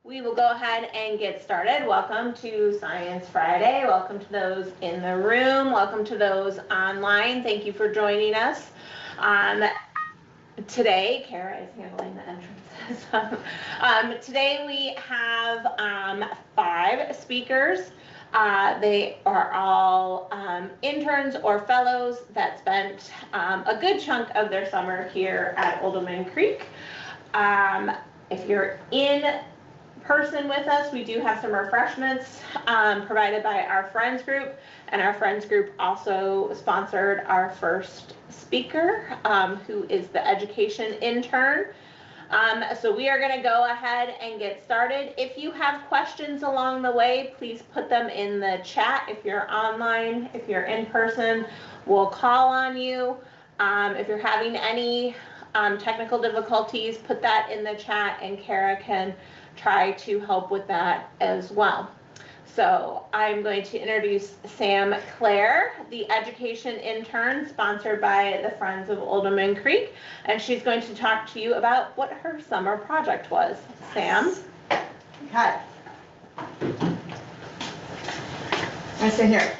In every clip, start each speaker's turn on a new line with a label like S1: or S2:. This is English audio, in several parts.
S1: We will go ahead and get started. Welcome to Science Friday. Welcome to those in the room. Welcome to those online. Thank you for joining us. Today, Kara is handling the entrances. Today we have 5 speakers. They are all interns or fellows that spent a good chunk of their summer here at Oldham Creek. If you're in person with us, we do have some refreshments provided by our friends group, and our friends group also sponsored our first speaker, who is the education intern. So we are going to go ahead and get started. If you have questions along the way, please put them in the chat. If you're online, if you're in person, we'll call on you. If you're having any technical difficulties, put that in the chat and Kara can try to help with that as well. So I'm going to introduce Sam Clare, the education intern sponsored by the Friends of Oldham Creek, and she's going to talk to you about what her summer project was. Sam?
S2: Hi. Nice to here.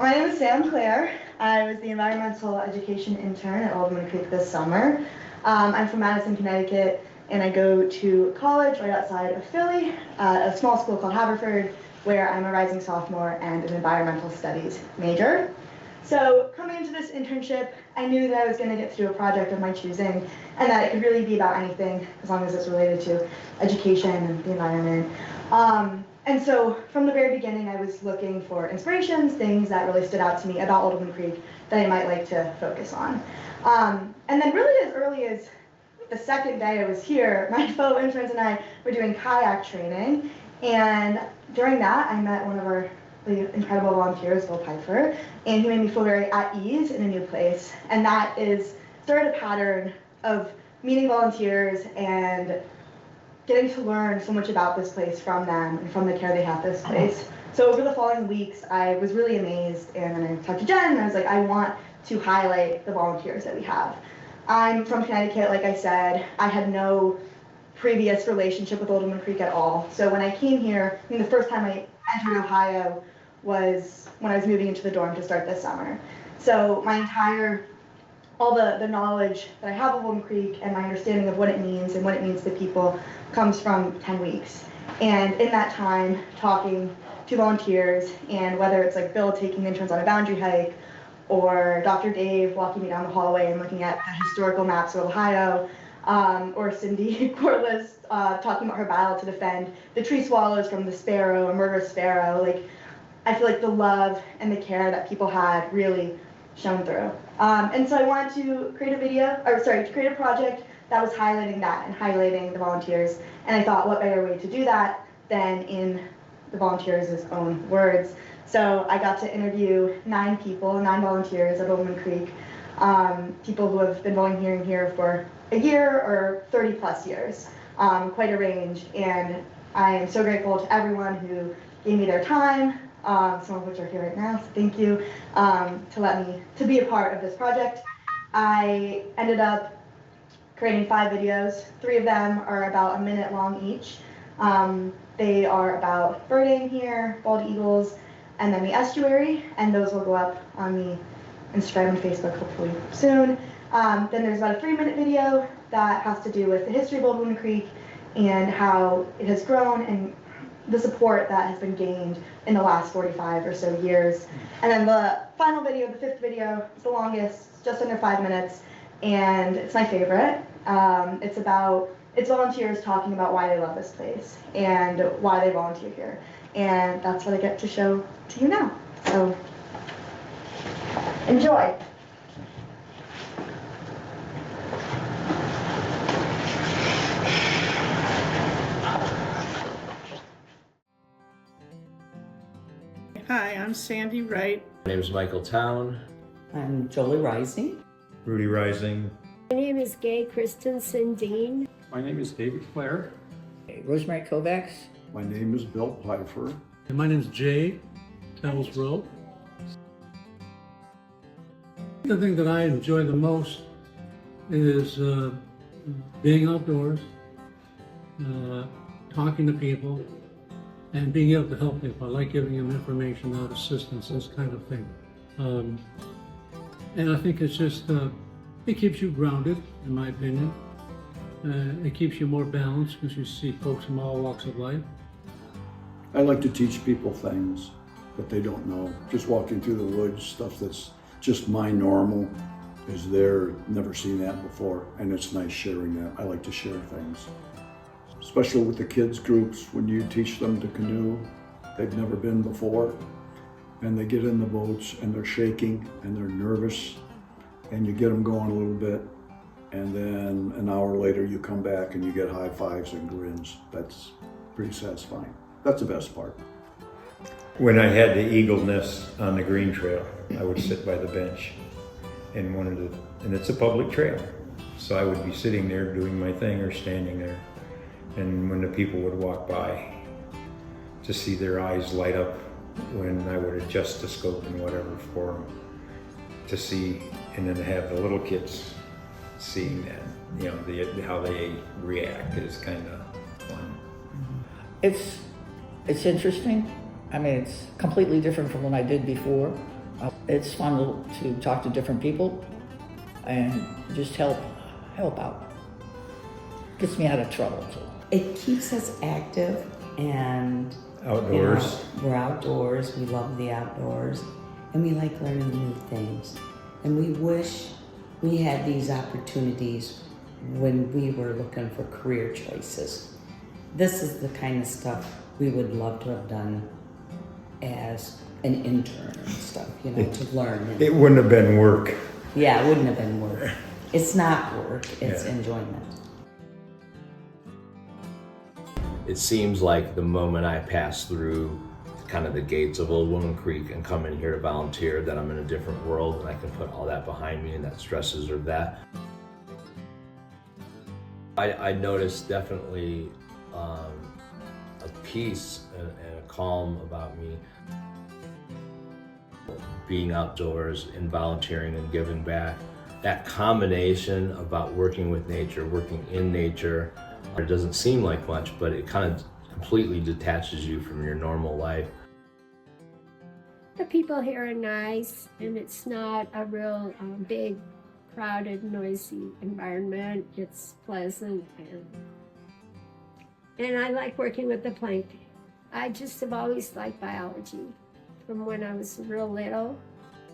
S2: My name is Sam Clare. I was the environmental education intern at Oldham Creek this summer. I'm from Madison, Connecticut, and I go to college right outside of Philly at a small school called Haverford, where I'm a rising sophomore and an environmental studies major. So coming into this internship, I knew that I was going to get to do a project of my choosing and that it could really be about anything as long as it's related to education and the environment. And so from the very beginning, I was looking for inspirations, things that really stood out to me about Oldham Creek that I might like to focus on. And then really as early as the second day I was here, my fellow interns and I were doing kayak training, and during that I met one of our really incredible volunteers, Bill Pfeiffer, and he made me feel very at ease in a new place. And that started a pattern of meeting volunteers and getting to learn so much about this place from them and from the care they have this place. So over the following weeks, I was really amazed, and then I talked to Jen, and I was like, I want to highlight the volunteers that we have. I'm from Connecticut, like I said. I had no previous relationship with Oldham Creek at all. So when I came here, I mean, the first time I entered Ohio was when I was moving into the dorm to start this summer. So all the knowledge that I have of Oldham Creek and my understanding of what it means and what it means to people comes from 10 weeks. And in that time, talking to volunteers, and whether it's like Bill taking interns on a boundary hike, or Dr. Dave walking me down the hallway and looking at the historical maps of Ohio, or Cindy Corliss talking about her battle to defend the tree swallows from the sparrow, a murderous sparrow. Like, I feel like the love and the care that people had really shone through. And so I wanted to create a project that was highlighting that and highlighting the volunteers. And I thought, what better way to do that than in the volunteers' own words. So I got to interview 9 volunteers at Oldham Creek, people who have been volunteering here for a year or 30 plus years, quite a range. And I am so grateful to everyone who gave me their time, some of which are here right now, so thank you, to let me be a part of this project. I ended up creating 5 videos. 3 of them are about a minute long each. They are about birding here, bald eagles, and then the estuary, and those will go up on the Instagram and Facebook hopefully soon. Then there's about a 3-minute video that has to do with the history of Oldham Creek and how it has grown and the support that has been gained in the last 45 or so years. And then the final video, the 5th video, is the longest, just under 5 minutes, and it's my favorite. It's volunteers talking about why they love this place and why they volunteer here. And that's what I get to show to you now. So, enjoy.
S3: Hi, I'm Sandy Wright.
S4: My name is Michael Town.
S5: I'm Jolie Rising.
S6: Rudy Rising.
S7: My name is Gay Christensen Dean.
S8: My name is David Clare.
S5: Rosemary Kovacs.
S9: My name is Bill Pfeiffer.
S10: And my name is Jay Tells Rope. The thing that I enjoy the most is being outdoors, talking to people, and being able to help people. I like giving them information, out assistance, this kind of thing. And I think it's just, it keeps you grounded, in my opinion. It keeps you more balanced because you see folks from all walks of life.
S9: I like to teach people things that they don't know. Just walking through the woods, stuff that's just my normal is there, never seen that before, and it's nice sharing that. I like to share things. Especially with the kids groups, when you teach them to canoe, they've never been before, and they get in the boats and they're shaking and they're nervous, and you get them going a little bit, and then an hour later you come back and you get high fives and grins. That's pretty satisfying. That's the best part.
S4: When I had the eagle nest on the green trail, I would sit by the bench and and it's a public trail. So I would be sitting there doing my thing or standing there. And when the people would walk by, to see their eyes light up when I would adjust the scope and whatever for them, to see, and then have the little kids seeing that, you know, how they react is kind of fun.
S5: It's interesting. I mean, it's completely different from what I did before. It's fun to talk to different people and just help out. Gets me out of trouble too.
S6: It keeps us active and
S4: Outdoors.
S6: We're outdoors, we love the outdoors, and we like learning new things. And we wish we had these opportunities when we were looking for career choices. This is the kind of stuff we would love to have done as an intern and stuff, you know, to learn.
S4: It wouldn't have been work.
S6: Yeah, it wouldn't have been work. It's not work, it's enjoyment.
S8: It seems like the moment I pass through kind of the gates of Old Woman Creek and come in here to volunteer that I'm in a different world and I can put all that behind me and that stresses are that. I noticed definitely a peace and a calm about me being outdoors and volunteering and giving back. That combination about working with nature, working in nature, it doesn't seem like much, but it kind of completely detaches you from your normal life.
S7: The people here are nice, and it's not a real big, crowded, noisy environment. It's pleasant, and I like working with the plankton. I just have always liked biology from when I was real little,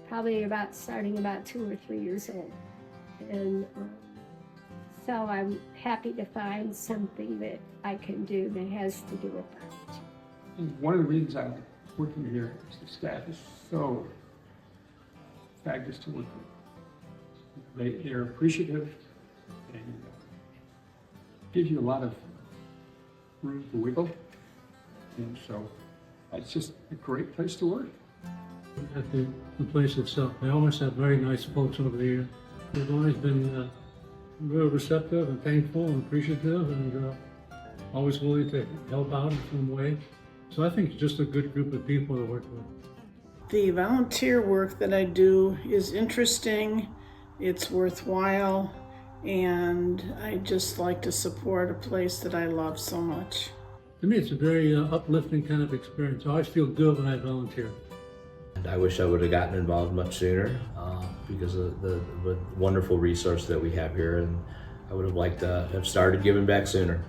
S7: probably starting about 2 or 3 years old. And so I'm happy to find something that I can do that has to do with biology.
S11: One of the reasons I'm working here is the staff is so fabulous to work with. They're appreciative and gives you a lot of room to wiggle. And so it's just a great place to work.
S10: At the place itself, they always have very nice folks over there. They've always been real receptive and thankful and appreciative and always willing to help out in some way. So I think it's just a good group of people to work with.
S3: The volunteer work that I do is interesting, it's worthwhile, and I just like to support a place that I love so much.
S10: To me, it's a very uplifting kind of experience. I always feel good when I volunteer.
S8: And I wish I would have gotten involved much sooner because of the wonderful resource that we have here, and I would have liked to have started giving back sooner.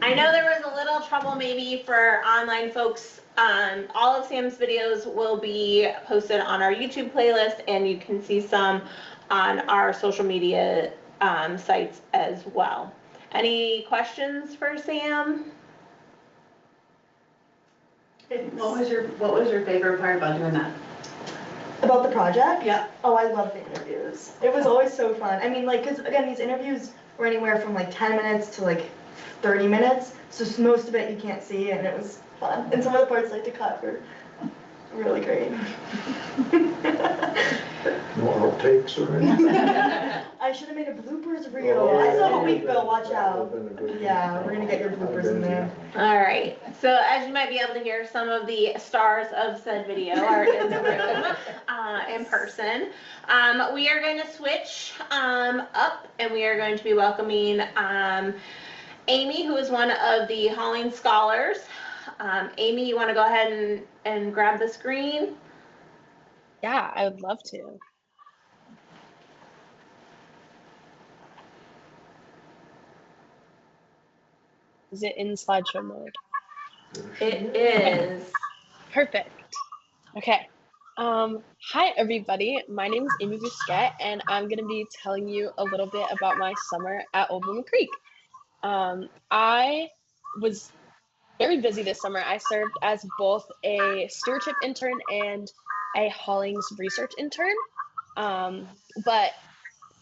S1: I know there was a little trouble maybe for online folks. All of Sam's videos will be posted on our YouTube playlist, and you can see some on our social media sites as well. Any questions for Sam?
S2: What was your favorite part about doing that? About the project?
S1: Yeah.
S2: Oh, I love the interviews. It was always so fun. I mean, like, because again, these interviews were anywhere from like 10 minutes to like 30 minutes, so most of it you can't see, and it was fun. And some of the parts I like to cut were really great.
S9: No outtakes or anything?
S2: I should have made a bloopers reel. I still have a week, Bill. Watch out. Yeah, we're gonna get your bloopers in there.
S1: All right. So as you might be able to hear, some of the stars of said video are in the room in person. We are going to switch up, and we are going to be welcoming Amy, who is one of the Hauling Scholars. Amy, you want to go ahead and grab the screen?
S12: Yeah, I would love to. Is it in slideshow mode?
S1: It is.
S12: Perfect. Okay. Hi, everybody. My name is Amy Busquet, and I'm going to be telling you a little bit about my summer at Old Woman Creek. I was very busy this summer. I served as both a stewardship intern and a haulings research intern. But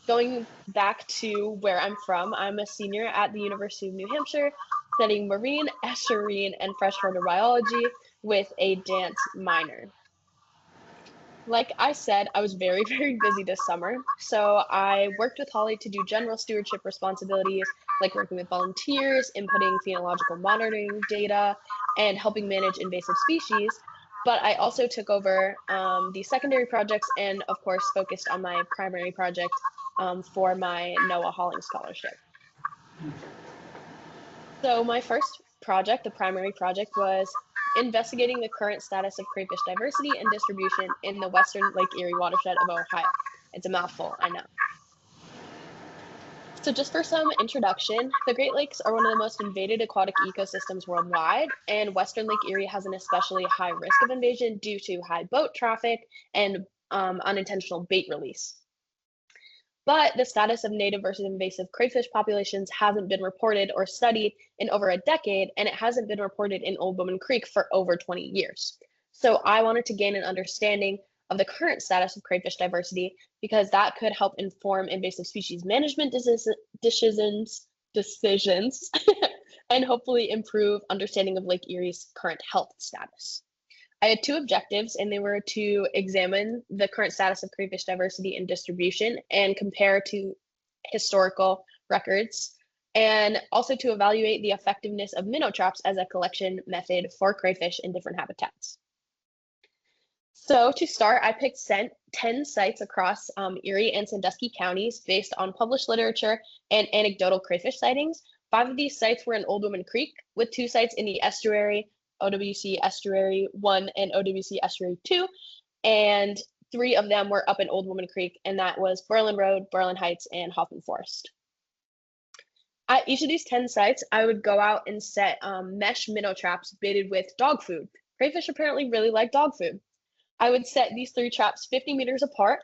S12: going back to where I'm from, I'm a senior at the University of New Hampshire, studying marine, estuarine, and freshwater biology with a dance minor. Like I said, I was very, very busy this summer. So I worked with Holly to do general stewardship responsibilities, like working with volunteers, inputting phenological monitoring data, and helping manage invasive species. But I also took over the secondary projects and, of course, focused on my primary project for my NOAA Hauling Scholarship. So my first project, the primary project, was investigating the current status of crayfish diversity and distribution in the western Lake Erie watershed of Ohio. It's a mouthful, I know. So just for some introduction, the Great Lakes are one of the most invaded aquatic ecosystems worldwide, and western Lake Erie has an especially high risk of invasion due to high boat traffic and unintentional bait release. But the status of native versus invasive crayfish populations hasn't been reported or studied in over a decade, and it hasn't been reported in Old Woman Creek for over 20 years. So I wanted to gain an understanding of the current status of crayfish diversity because that could help inform invasive species management decisions and hopefully improve understanding of Lake Erie's current health status. I had two objectives, and they were to examine the current status of crayfish diversity and distribution and compare to historical records, and also to evaluate the effectiveness of minnow traps as a collection method for crayfish in different habitats. So to start, I picked 10 sites across Erie and Sandusky counties based on published literature and anecdotal crayfish sightings. 5 of these sites were in Old Woman Creek, with 2 sites in the estuary, OWC Estuary 1 and OWC Estuary 2, and 3 of them were up in Old Woman Creek, and that was Berlin Road, Berlin Heights, and Hoffman Forest. At each of these 10 sites, I would go out and set mesh minnow traps baited with dog food. Crayfish apparently really like dog food. I would set these 3 traps 50 meters apart.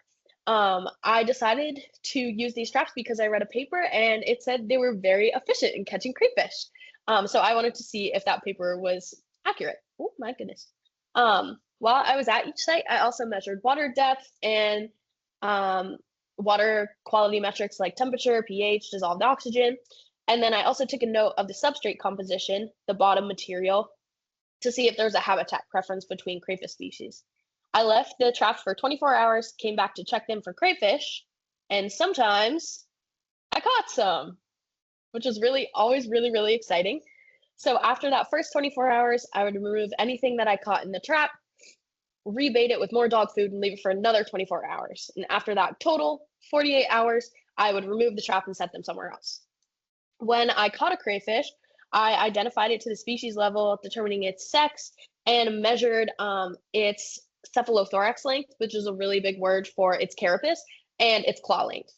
S12: I decided to use these traps because I read a paper and it said they were very efficient in catching crayfish. So I wanted to see if that paper was accurate. Oh my goodness. While I was at each site, I also measured water depth and water quality metrics like temperature, pH, dissolved oxygen. And then I also took a note of the substrate composition, the bottom material, to see if there's a habitat preference between crayfish species. I left the traps for 24 hours, came back to check them for crayfish, and sometimes I caught some, which was always really exciting. So after that first 24 hours, I would remove anything that I caught in the trap, rebait it with more dog food, and leave it for another 24 hours. And after that total 48 hours, I would remove the trap and set them somewhere else. When I caught a crayfish, I identified it to the species level, determining its sex, and measured its cephalothorax length, which is a really big word for its carapace, and its claw length.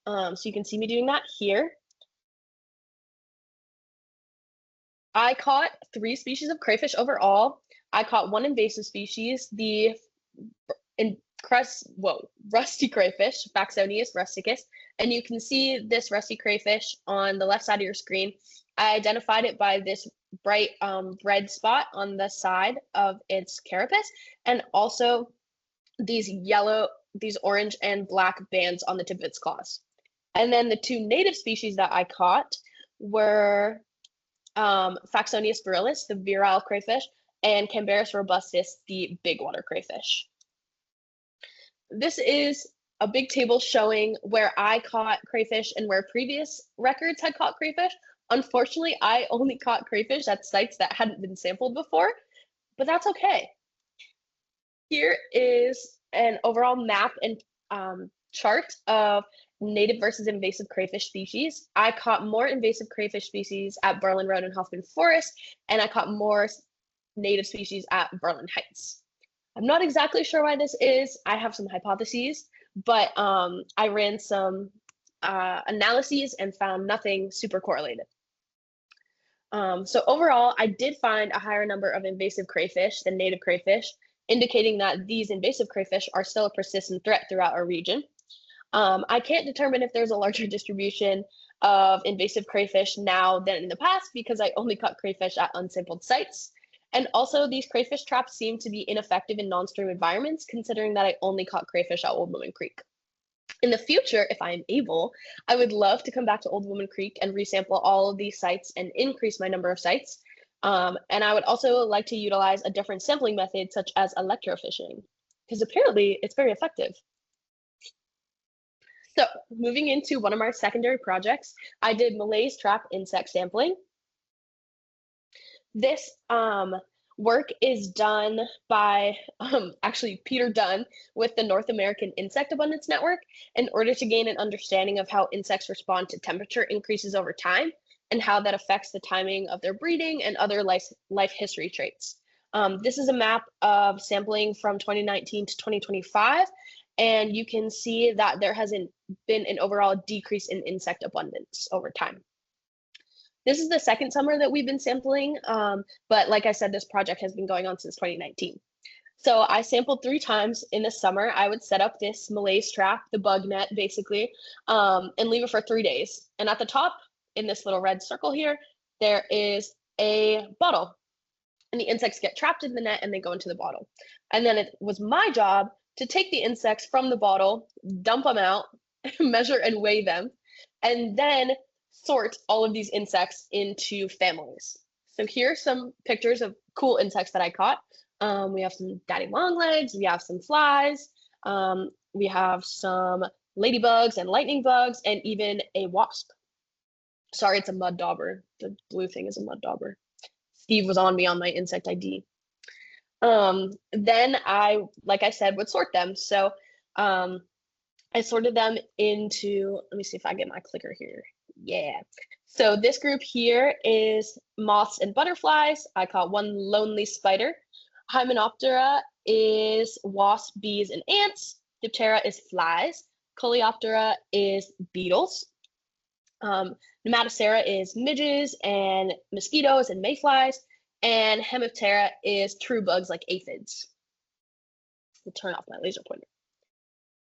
S12: So you can see me doing that here. I caught 3 species of crayfish overall. I caught 1 invasive species, the rusty crayfish, Faxonius rusticus, and you can see this rusty crayfish on the left side of your screen. I identified it by this bright red spot on the side of its carapace, and also these orange and black bands on the tip of its claws. And then the 2 native species that I caught were Faxonius virilis, the virile crayfish, and Cambarus robustus, the big water crayfish. this is a big table showing where I caught crayfish and where previous records had caught crayfish. Unfortunately, I only caught crayfish at sites that hadn't been sampled before, but that's okay. Here is an overall map and chart of native versus invasive crayfish species. I caught more invasive crayfish species at Berlin Road and Hoffman Forest, and I caught more native species at Berlin Heights. I'm not exactly sure why this is. I have some hypotheses, but I ran some analyses and found nothing super correlated. So overall, I did find a higher number of invasive crayfish than native crayfish, indicating that these invasive crayfish are still a persistent threat throughout our region. I can't determine if there's a larger distribution of invasive crayfish now than in the past because I only caught crayfish at unsampled sites. And also, these crayfish traps seem to be ineffective in non-stream environments, considering that I only caught crayfish at Old Woman Creek. In the future, if I am able, I would love to come back to Old Woman Creek and resample all of these sites and increase my number of sites. And I would also like to utilize a different sampling method, such as electrofishing, because apparently it's very effective. So moving into one of my secondary projects, I did Malays trap insect sampling. This work is done by actually Peter Dunn with the North American Insect Abundance Network in order to gain an understanding of how insects respond to temperature increases over time and how that affects the timing of their breeding and other life history traits. This is a map of sampling from 2019 to 2025, and you can see that there hasn't been an overall decrease in insect abundance over time. This is the second summer that we've been sampling, but like I said, this project has been going on since 2019. So I sampled 3 times in the summer. I would set up this Malays trap, the bug net basically, and leave it for 3 days. And at the top, in this little red circle here, there is a bottle. And the insects get trapped in the net and they go into the bottle. And then it was my job to take the insects from the bottle, dump them out, measure and weigh them, and then sort all of these insects into families. So here are some pictures of cool insects that I caught. We have some daddy longlegs, we have some flies, we have some ladybugs and lightning bugs, and even a wasp. Sorry, it's a mud dauber. The blue thing is a mud dauber. Steve was on me on my insect ID. Then I, like I said, would sort them. So I sorted them into, let me see if I get my clicker here. Yeah. So this group here is moths and butterflies. I caught one lonely spider. Hymenoptera is wasps, bees, and ants. Diptera is flies. Coleoptera is beetles. Nematocera is midges and mosquitoes and mayflies. And Hemiptera is true bugs like aphids. I'll turn off my laser pointer.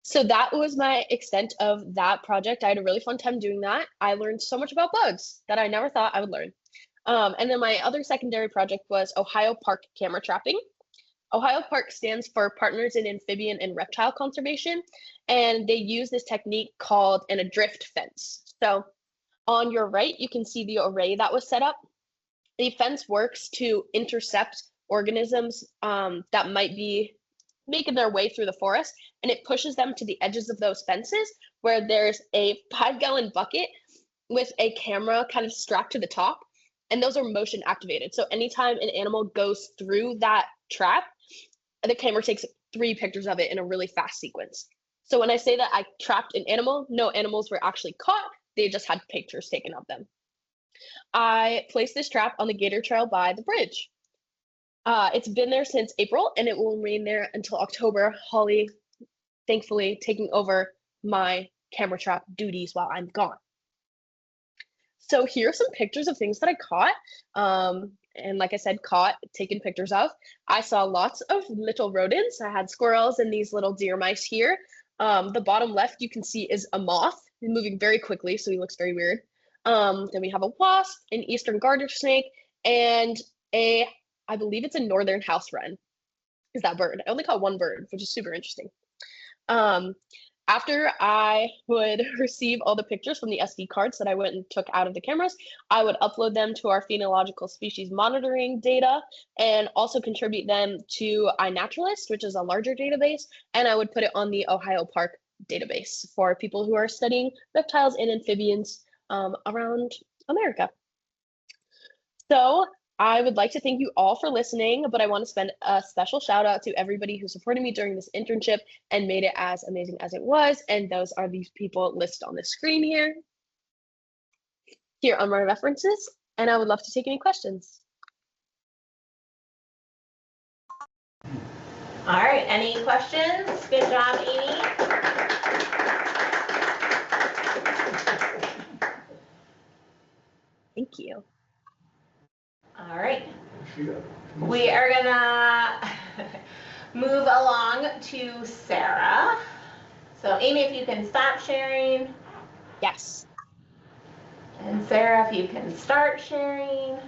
S12: So that was my extent of that project. I had a really fun time doing that. I learned so much about bugs that I never thought I would learn. And then my other secondary project was Ohio Park camera trapping. Ohio Park stands for Partners in Amphibian and Reptile Conservation, and they use this technique called an adrift fence. So on your right, you can see the array that was set up. The fence works to intercept organisms that might be making their way through the forest, and it pushes them to the edges of those fences where there's a 5-gallon bucket with a camera kind of strapped to the top, and those are motion activated. So anytime an animal goes through that trap, the camera takes 3 pictures of it in a really fast sequence. So when I say that I trapped an animal, no animals were actually caught, they just had pictures taken of them. I placed this trap on the Gator Trail by the bridge. It's been there since April, and it will remain there until October. Holly, thankfully, taking over my camera trap duties while I'm gone. So here are some pictures of things that I caught. And like I said, caught, taken pictures of. I saw lots of little rodents. I had squirrels and these little deer mice here. The bottom left you can see is a moth moving very quickly, so he looks very weird. Then we have a wasp, an eastern garter snake, and I believe it's a northern house wren, is that bird. I only caught one bird, which is super interesting. After I would receive all the pictures from the SD cards that I went and took out of the cameras, I would upload them to our phenological species monitoring data and also contribute them to iNaturalist, which is a larger database, and I would put it on the Ohio Park database for people who are studying reptiles and amphibians around America. So I would like to thank you all for listening, but I want to spend a special shout out to everybody who supported me during this internship and made it as amazing as it was. And those are these people listed on the screen here. Here are my references, and I would love to take any questions.
S1: All right, any questions? Good job, Amy.
S12: Thank you.
S1: All right, we are gonna move along to Sarah. So Amy, if you can stop sharing.
S12: Yes.
S1: And Sarah, if you can start sharing.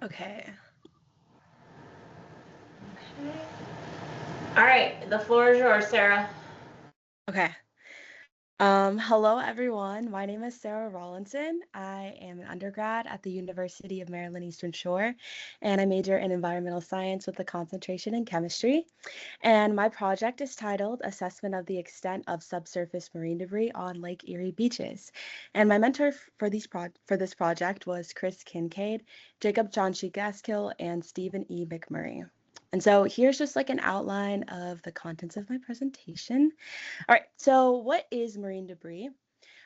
S13: Okay.
S1: All right, the floor is yours, Sarah.
S13: Okay. Hello, everyone. My name is Sarah Rollinson. I am an undergrad at the University of Maryland Eastern Shore, and I major in environmental science with a concentration in chemistry. And my project is titled Assessment of the Extent of Subsurface Marine Debris on Lake Erie Beaches. And my mentor for this project was Chris Kincaid, Jacob John Gaskill, and Stephen E. McMurray. And so here's just like an outline of the contents of my presentation. All right, so what is marine debris?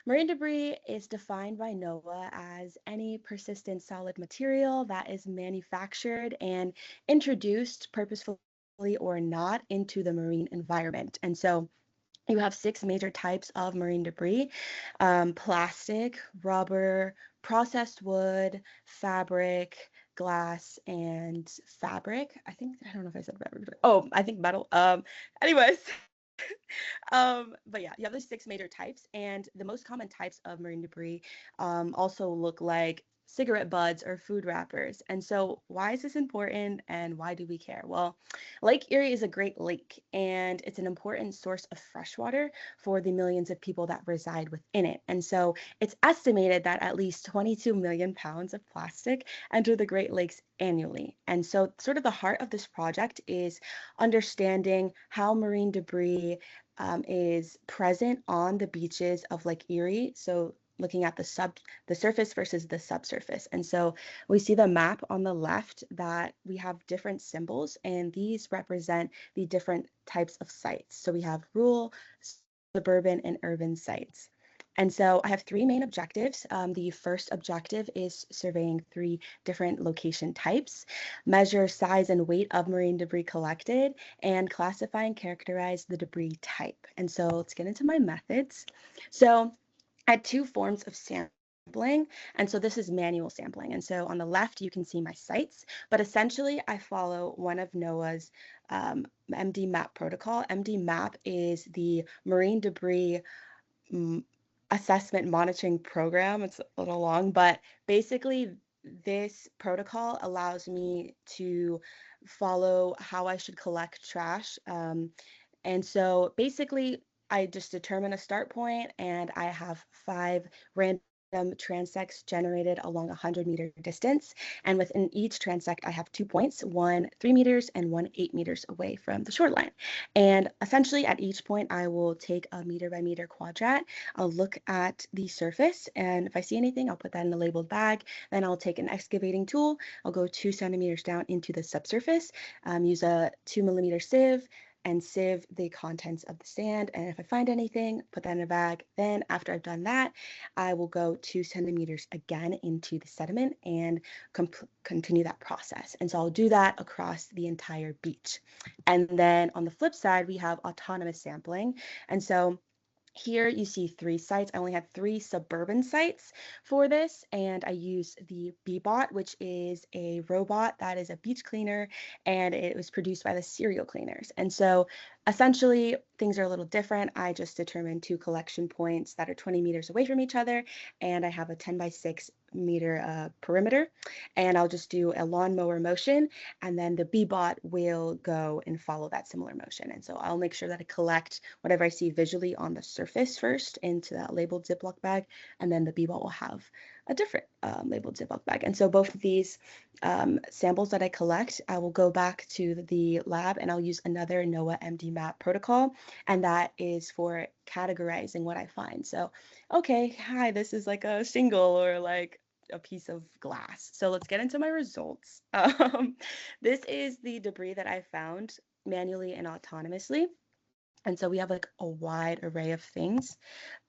S13: Marine debris is defined by NOAA as any persistent solid material that is manufactured and introduced purposefully or not into the marine environment. And so you have 6 major types of marine debris: plastic, rubber, processed wood, fabric, glass, and fabric. I don't know if I said fabric. Oh, I think metal. Anyways. But yeah, you have those 6 major types, and the most common types of marine debris also look like cigarette butts or food wrappers. And so why is this important and why do we care? Well, Lake Erie is a great lake, and it's an important source of fresh water for the millions of people that reside within it. And so it's estimated that at least 22 million pounds of plastic enter the Great Lakes annually. And so sort of the heart of this project is understanding how marine debris is present on the beaches of Lake Erie. So looking at the surface versus the subsurface. And so we see the map on the left that we have different symbols, and these represent the different types of sites. So we have rural, suburban, and urban sites. And so I have 3 main objectives. The first objective is surveying 3 different location types, measure size and weight of marine debris collected, and classify and characterize the debris type. And so let's get into my methods. So I had 2 forms of sampling, and so this is manual sampling. And so on the left, you can see my sites, but essentially I follow one of NOAA's MD-MAP protocol. MD-MAP is the marine debris assessment monitoring program. It's a little long, but basically this protocol allows me to follow how I should collect trash. And so basically I just determine a start point, and I have 5 random transects generated along a 100-meter distance. And within each transect, I have 2 points, one 3 meters and one 8 meters away from the shoreline. And essentially at each point, I will take a meter by meter quadrat. I'll look at the surface, and if I see anything, I'll put that in a labeled bag. Then I'll take an excavating tool. I'll go 2 centimeters down into the subsurface, use a 2-millimeter sieve, and sieve the contents of the sand. And if I find anything, put that in a bag. Then after I've done that, I will go 2 centimeters again into the sediment and continue that process. And so I'll do that across the entire beach. And then on the flip side, we have autonomous sampling. And so here you see 3 sites. I only had 3 suburban sites for this, and I use the Bee-Bot, which is a robot that is a beach cleaner, and it was produced by the Serial Cleaners. And so essentially, things are a little different. I just determined 2 collection points that are 20 meters away from each other, and I have a 10 by 6 meter perimeter, and I'll just do a lawnmower motion, and then the bee-bot will go and follow that similar motion. And so I'll make sure that I collect whatever I see visually on the surface first into that labeled Ziploc bag, and then the bee-bot will have a different labeled Ziploc bag. And so both of these samples that I collect, I will go back to the lab and I'll use another NOAA MD-MAP protocol, and that is for categorizing what I find. So, okay, hi, this is like a shingle or like a piece of glass. So let's get into my results. This is the debris that I found manually and autonomously. And so we have like a wide array of things.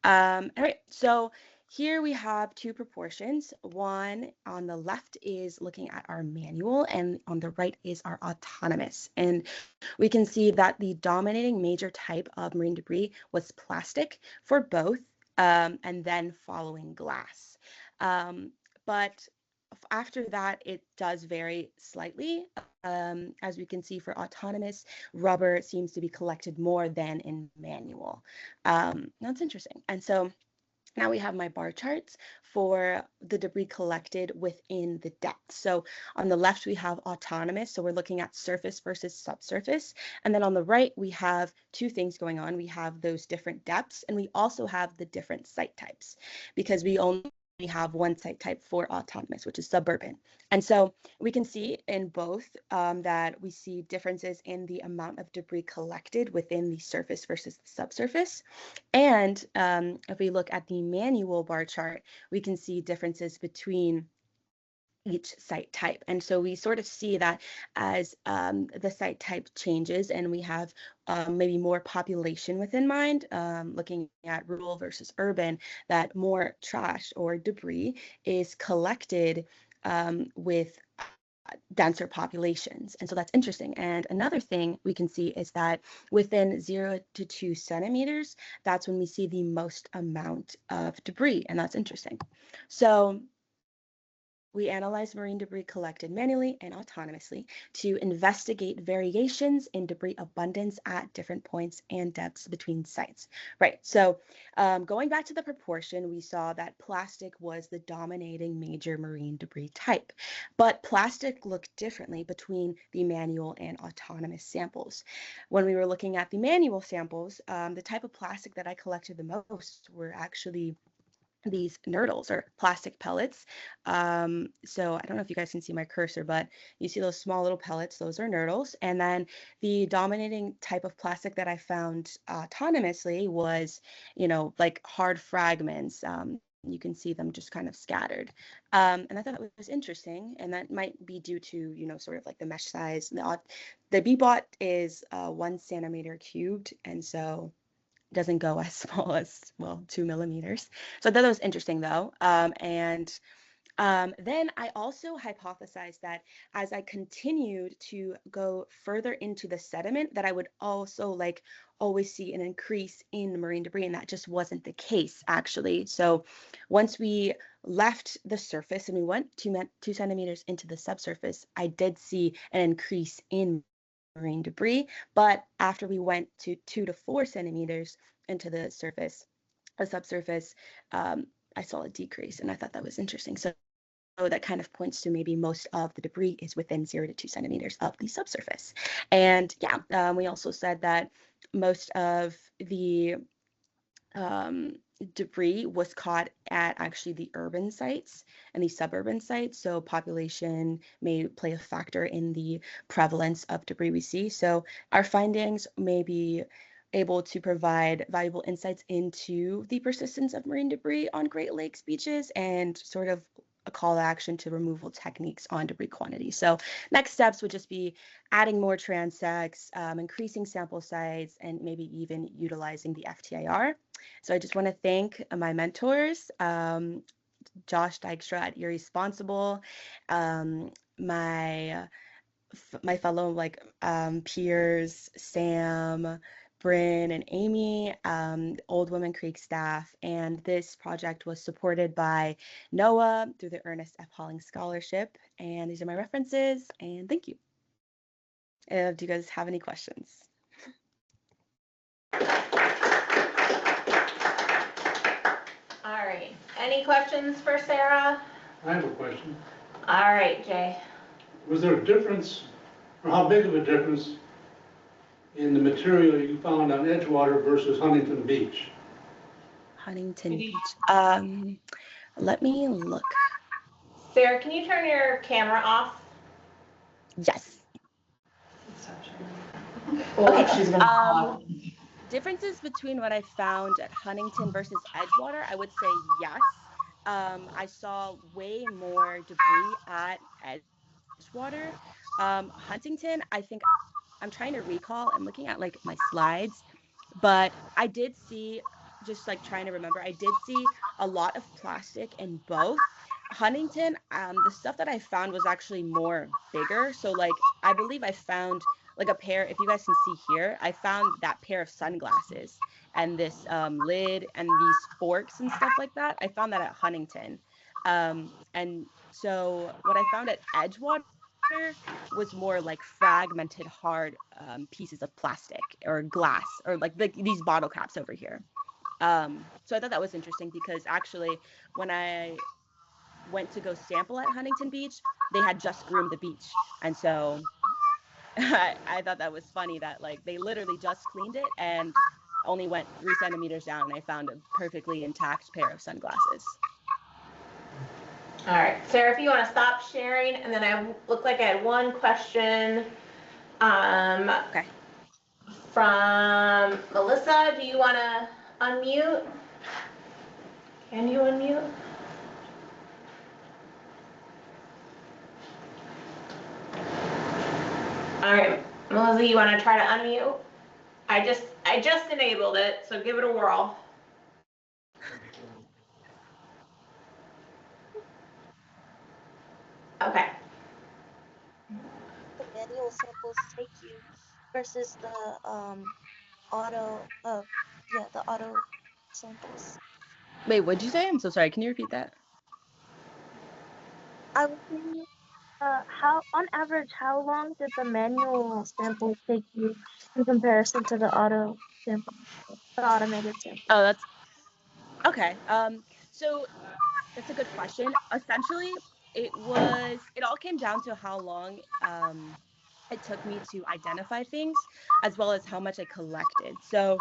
S13: All right, so here we have 2 proportions. One on the left is looking at our manual, and on the right is our autonomous. And we can see that the dominating major type of marine debris was plastic for both, and then following glass. But after that, it does vary slightly. As we can see for autonomous, rubber seems to be collected more than in manual. That's interesting. And so now we have my bar charts for the debris collected within the depth. So on the left, we have autonomous. So we're looking at surface versus subsurface. And then on the right, we have 2 things going on. We have those different depths, and we also have the different site types, because we only have one site type for autonomous, which is suburban. And so we can see in both that we see differences in the amount of debris collected within the surface versus the subsurface. And if we look at the manual bar chart, we can see differences between each site type. And so we sort of see that as the site type changes and we have maybe more population within mind, looking at rural versus urban, that more trash or debris is collected with denser populations. And so that's interesting. And another thing we can see is that within 0 to 2 centimeters, that's when we see the most amount of debris. And that's interesting. So we analyzed marine debris collected manually and autonomously to investigate variations in debris abundance at different points and depths between sites. Right, so going back to the proportion, we saw that plastic was the dominating major marine debris type, but plastic looked differently between the manual and autonomous samples. When we were looking at the manual samples, the type of plastic that I collected the most were actually these nurdles or plastic pellets. So I don't know if you guys can see my cursor, but you see those small little pellets, those are nurdles. And then the dominating type of plastic that I found autonomously was, like hard fragments. You can see them just kind of scattered. And I thought that was interesting. And that might be due to, sort of like the mesh size. The bee-bot is 1 centimeter cubed. And so doesn't go as small as, 2 millimeters. So I thought that was interesting though. And then I also hypothesized that as I continued to go further into the sediment, that I would also always see an increase in marine debris, and that just wasn't the case actually. So once we left the surface and we went 2 centimeters into the subsurface, I did see an increase in marine debris, but after we went to 2 to 4 centimeters into the subsurface, I saw a decrease, and I thought that was interesting. So that kind of points to maybe most of the debris is within 0 to 2 centimeters of the subsurface. And yeah, we also said that most of the debris was caught at actually the urban sites and the suburban sites. So population may play a factor in the prevalence of debris we see. So our findings may be able to provide valuable insights into the persistence of marine debris on Great Lakes beaches and sort of a call to action to removal techniques on debris quantity. So next steps would just be adding more transects, increasing sample size, and maybe even utilizing the FTIR. So I just want to thank my mentors, Josh Dykstra at Irresponsible, my fellow peers, Sam, Bryn, and Amy, Old Women Creek staff, and this project was supported by NOAA through the Ernest F. Holling Scholarship. And these are my references, and thank you. Do you guys have any questions?
S1: All right, any questions for Sarah?
S10: I have a question.
S1: All right, Jay.
S10: Was there a difference, or how big of a difference in the material you found on Edgewater versus Huntington Beach?
S13: Huntington Beach. Let me look.
S1: Sarah, can you turn your camera off?
S13: Yes.
S2: Well,
S13: Okay.
S2: she's gonna.
S13: Differences between what I found at Huntington versus Edgewater, I would say yes. I saw way more debris at Edgewater. Huntington, I think I'm trying to recall. I'm looking at like my slides, but I did see, just like trying to remember, I did see a lot of plastic in both. Huntington, the stuff that I found was actually more bigger. So like I believe I found like a pair, if you guys can see here, I found that pair of sunglasses and this lid and these forks and stuff like that. I found that at Huntington. And so what I found at Edgewater was more like fragmented hard pieces of plastic or glass or like these bottle caps over here. So I thought that was interesting because actually when I went to go sample at Huntington Beach, they had just groomed the beach. And so I thought that was funny that like they literally just cleaned it and only went 3 centimeters down and I found a perfectly intact pair of sunglasses.
S1: All right, Sarah, if you want to stop sharing, and then I look like I had one question
S13: Okay.
S1: from Melissa. Do you want to unmute? Can you unmute? All right, Melissa, you want to try to unmute? I just enabled it, so give it a whirl. Okay.
S14: The manual samples take you versus the the auto samples.
S13: Wait, what'd you say? I'm so sorry. Can you repeat that?
S14: I was thinking, how on average, how long did the manual samples take you in comparison to the auto sample, the automated sample?
S13: Oh, that's okay. So that's a good question. Essentially, it all came down to how long it took me to identify things as well as how much I collected. So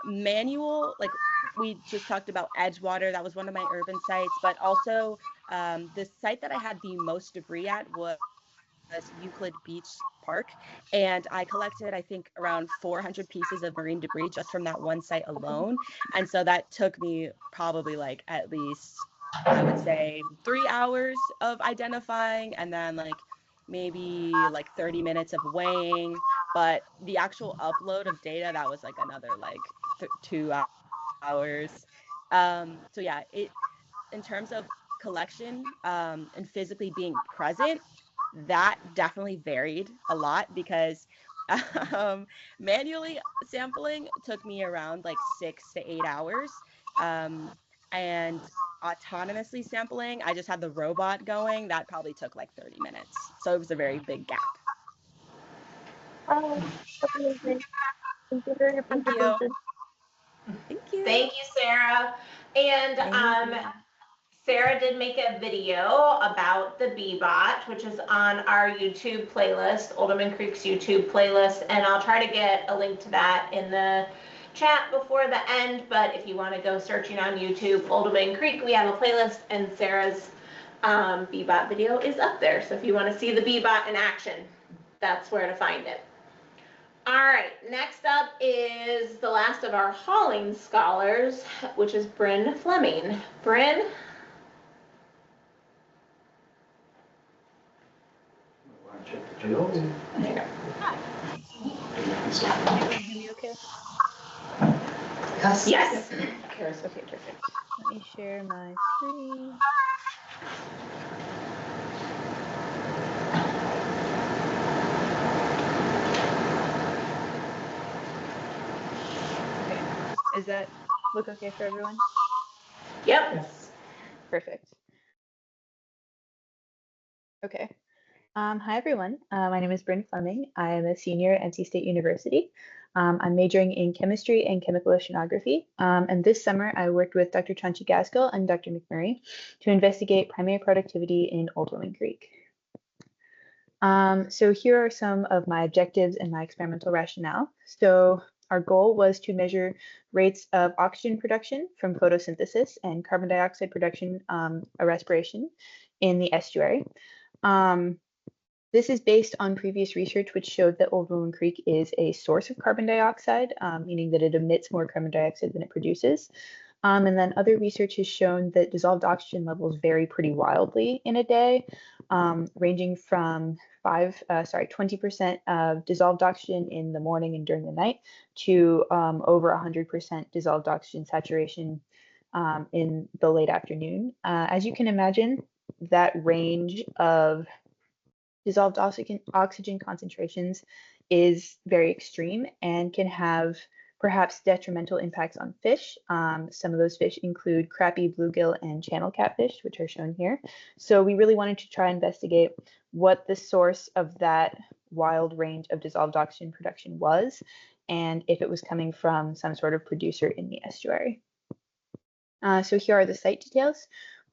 S13: manual, like we just talked about Edgewater, that was one of my urban sites, but also the site that I had the most debris at was Euclid Beach Park, and I collected I think around 400 pieces of marine debris just from that one site alone. And so that took me probably like at least I would say 3 hours of identifying and then like maybe like 30 minutes of weighing, but the actual upload of data that was like another like 2 hours. So yeah, it in terms of collection and physically being present, that definitely varied a lot because manually sampling took me around like 6 to 8 hours. And autonomously sampling, I just had the robot going, that probably took like 30 minutes. So it was a very big gap.
S14: Oh, that's amazing. Thank you for your
S13: Thank you.
S14: presentation.
S13: Thank you.
S1: Thank you, Sarah. And
S13: Thank you.
S1: Sarah did make a video about the Bee-Bot, which is on our YouTube playlist, Oldham Creek's YouTube playlist, and I'll try to get a link to that in the chat before the end, but if you want to go searching on YouTube, Oldham Creek, we have a playlist, and Sarah's Bee-Bot video is up there, so if you want to see the Bee-Bot in action, that's where to find it. All right, next up is the last of our hauling scholars, which is Bryn Fleming. Bryn?
S15: Hello.
S1: There you go.
S15: Can you hear me okay?
S1: Yes.
S15: Okay, perfect. Let me share my screen. Okay, is that look okay for everyone?
S1: Yep.
S15: Yes. Perfect. Okay. Hi everyone. My name is Bryn Fleming. I am a senior at NC State University. I'm majoring in chemistry and chemical oceanography. And this summer I worked with Dr. Chauncey Gaskell and Dr. McMurray to investigate primary productivity in Old Woman Creek. So here are some of my objectives and my experimental rationale. So our goal was to measure rates of oxygen production from photosynthesis and carbon dioxide production or respiration in the estuary. This is based on previous research which showed that Old Woman Creek is a source of carbon dioxide, meaning that it emits more carbon dioxide than it produces. And then other research has shown that dissolved oxygen levels vary pretty wildly in a day, ranging from 20% of dissolved oxygen in the morning and during the night to over 100% dissolved oxygen saturation in the late afternoon. As you can imagine, that range of dissolved oxygen concentrations is very extreme and can have perhaps detrimental impacts on fish. Some of those fish include crappie, bluegill, and channel catfish, which are shown here. So we really wanted to try and investigate what the source of that wild range of dissolved oxygen production was, and if it was coming from some sort of producer in the estuary. So here are the site details.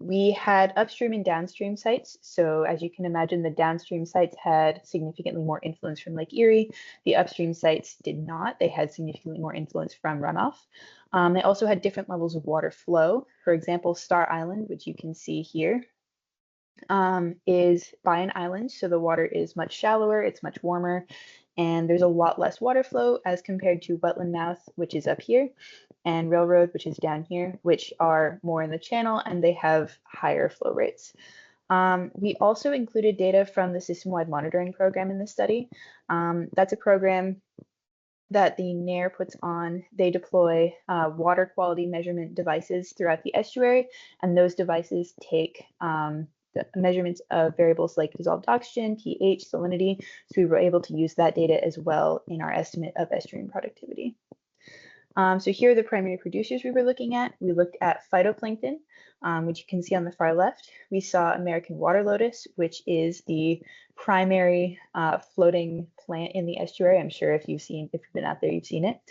S15: We had upstream and downstream sites. So as you can imagine, the downstream sites had significantly more influence from Lake Erie. The upstream sites did not. They had significantly more influence from runoff. They also had different levels of water flow. For example, Star Island, which you can see here, is by an island. So the water is much shallower, it's much warmer, and there's a lot less water flow as compared to Wetland Mouth, which is up here, and Railroad, which is down here, which are more in the channel and they have higher flow rates. We also included data from the system-wide monitoring program in this study. That's a program that the NARE puts on. They deploy water quality measurement devices throughout the estuary, and those devices take measurements of variables like dissolved oxygen, pH, salinity. So we were able to use that data as well in our estimate of estuarine productivity. So here are the primary producers we were looking at. We looked at phytoplankton, which you can see on the far left. We saw American water lotus, which is the primary floating plant in the estuary. I'm sure if you've been out there, you've seen it.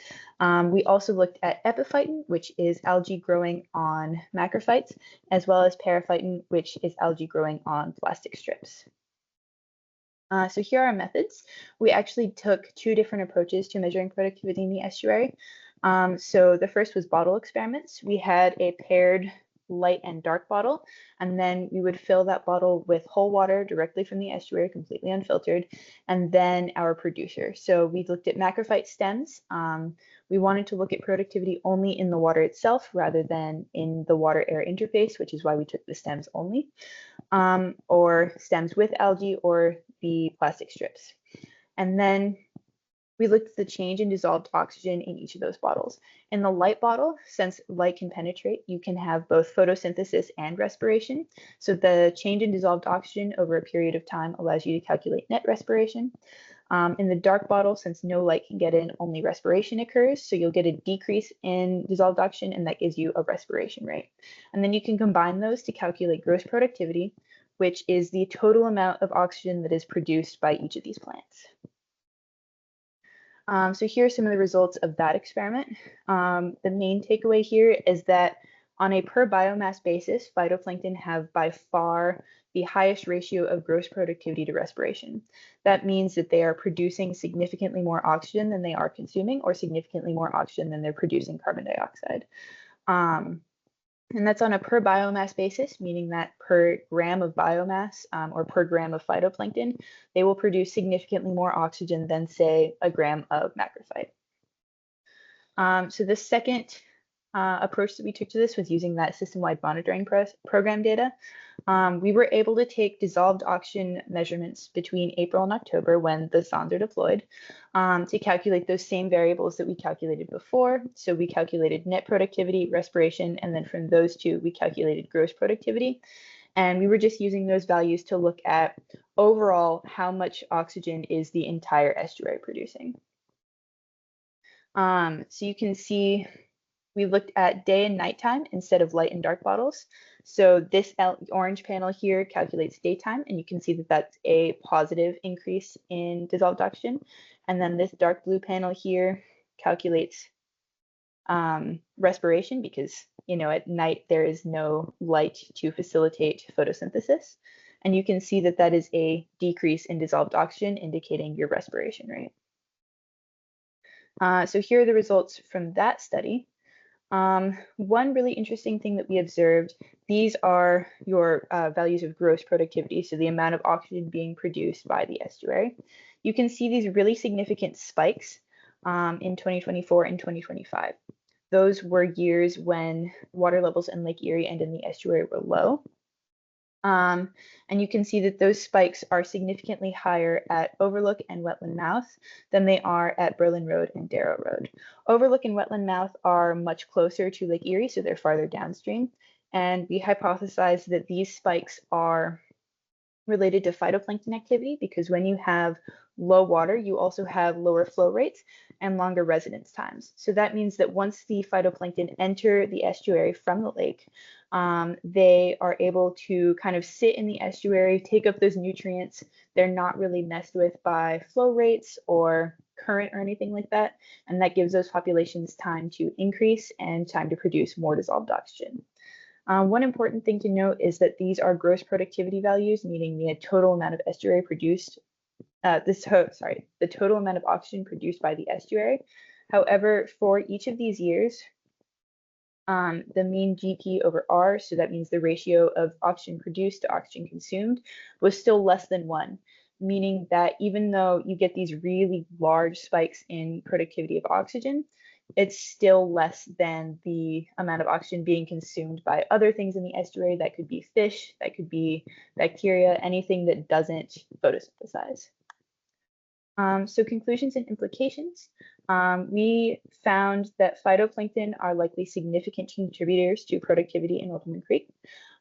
S15: We also looked at epiphyton, which is algae growing on macrophytes, as well as periphyton, which is algae growing on plastic strips. So here are our methods. We actually took two different approaches to measuring productivity in the estuary. So the first was bottle experiments. We had a paired light and dark bottle, and then we would fill that bottle with whole water directly from the estuary, completely unfiltered, and then our producer. So we looked at macrophyte stems. We wanted to look at productivity only in the water itself rather than in the water-air interface, which is why we took the stems only, or stems with algae or the plastic strips. And then we looked at the change in dissolved oxygen in each of those bottles. In the light bottle, since light can penetrate, you can have both photosynthesis and respiration. So the change in dissolved oxygen over a period of time allows you to calculate net respiration. In the dark bottle, since no light can get in, only respiration occurs. So you'll get a decrease in dissolved oxygen, and that gives you a respiration rate. And then you can combine those to calculate gross productivity, which is the total amount of oxygen that is produced by each of these plants. So here are some of the results of that experiment. The main takeaway here is that on a per biomass basis, phytoplankton have by far the highest ratio of gross productivity to respiration. That means that they are producing significantly more oxygen than they are consuming, or significantly more oxygen than they're producing carbon dioxide. And that's on a per biomass basis, meaning that per gram of biomass or per gram of phytoplankton, they will produce significantly more oxygen than, say, a gram of macrophyte. So the second approach that we took to this was using that system-wide monitoring program data. We were able to take dissolved oxygen measurements between April and October when the sondes are deployed to calculate those same variables that we calculated before. So we calculated net productivity, respiration, and then from those two, we calculated gross productivity. And we were just using those values to look at overall how much oxygen is the entire estuary producing. So you can see We looked at day and nighttime instead of light and dark bottles. So this orange panel here calculates daytime, and you can see that that's a positive increase in dissolved oxygen. And then this dark blue panel here calculates respiration, because at night there is no light to facilitate photosynthesis. And you can see that that is a decrease in dissolved oxygen, indicating your respiration rate. So here are the results from that study. One really interesting thing that we observed, these are your values of gross productivity, so the amount of oxygen being produced by the estuary. You can see these really significant spikes in 2024 and 2025. Those were years when water levels in Lake Erie and in the estuary were low. And you can see that those spikes are significantly higher at Overlook and Wetland Mouth than they are at Berlin Road and Darrow Road. Overlook and Wetland Mouth are much closer to Lake Erie, so they're farther downstream. And we hypothesize that these spikes are related to phytoplankton activity, because when you have low water, you also have lower flow rates and longer residence times. So that means that once the phytoplankton enter the estuary from the lake, they are able to kind of sit in the estuary, take up those nutrients. They're not really messed with by flow rates or current or anything like that. And that gives those populations time to increase and time to produce more dissolved oxygen. One important thing to note is that these are gross productivity values, meaning the total amount of estuary produced, the total amount of oxygen produced by the estuary. However, for each of these years, the mean GP over R, so that means the ratio of oxygen produced to oxygen consumed, was still less than 1, meaning that even though you get these really large spikes in productivity of oxygen, it's still less than the amount of oxygen being consumed by other things in the estuary. That could be fish, that could be bacteria, anything that doesn't photosynthesize. So conclusions and implications. We found that phytoplankton are likely significant contributors to productivity in Old Woman Creek.